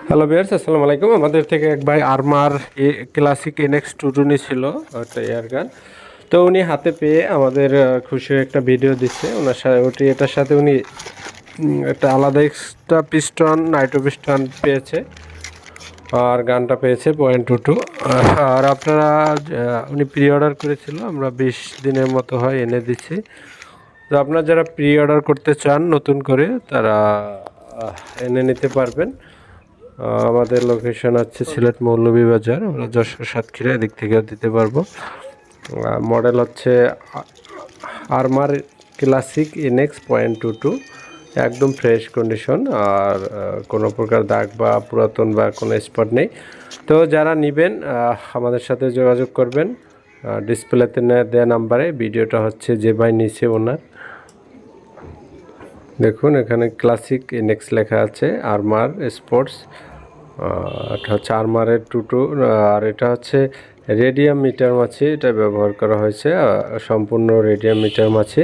Hello viewers, আসসালামু আলাইকুম। আমাদের থেকে এক ভাই আরমার ক্লাসিক এনএক্স 220 ছিল, একটা এয়ার গান। তো উনি হাতে পেয়ে আমাদের খুশি হয়ে একটা ভিডিও দিচ্ছে ওনার সাথে। এটার সাথে উনি একটা আলাদা এক্সট্রা পিস্টন, নাইট্রো পিস্টন পেয়েছে, আর গানটা পেয়েছে .22। আর আপনারা উনি প্রি অর্ডার করেছিল, আমরা 20 দিনের মতো হয় এনে দিচ্ছি। তো আপনারা যারা প্রি অর্ডার করতে চান নতুন করে, তারা এনে নিতে পারবেন। আমাদের লোকেশন হচ্ছে সিলেট মৌলভীবাজার, আমরা যশোর সাতক্ষীরা এদিক থেকেও দিতে পারবো। মডেল হচ্ছে আরমার ক্লাসিক এনএক্স .22, একদম ফ্রেশ কন্ডিশন, আর কোনো প্রকার দাগ বা পুরাতন বা কোনো স্পট নেই। তো যারা নেবেন আমাদের সাথে যোগাযোগ করবেন ডিসপ্লেতে দেওয়া নাম্বারে। ভিডিওটা হচ্ছে যে ভাই নিচে ওনার, দেখুন এখানে ক্লাসিক এনএক্স লেখা আছে, আরমার স্পোর্টস। এটা হচ্ছে আরমারের 22, আর এটা হচ্ছে রেডিয়াম মিটার মাছি, এটা ব্যবহার করা হয়েছে, সম্পূর্ণ রেডিয়াম মিটার মাছি।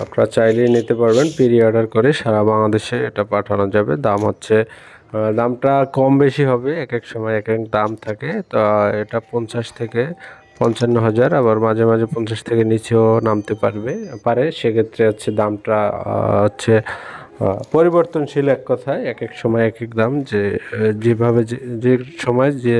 আপনারা চাইলেই নিতে পারবেন, প্রি অর্ডার করে সারা বাংলাদেশে এটা পাঠানো যাবে। দাম হচ্ছে, দামটা কম বেশি হবে, এক এক সময় এক এক দাম থাকে। তো এটা 50 থেকে 55 হাজার, আবার মাঝে মাঝে 50 থেকে নিচেও নামতে পারে। সেক্ষেত্রে হচ্ছে দামটা হচ্ছে পরিবর্তনশীল। এক কথায় এক এক সময় এক এক দাম, যেভাবে যে সময় যে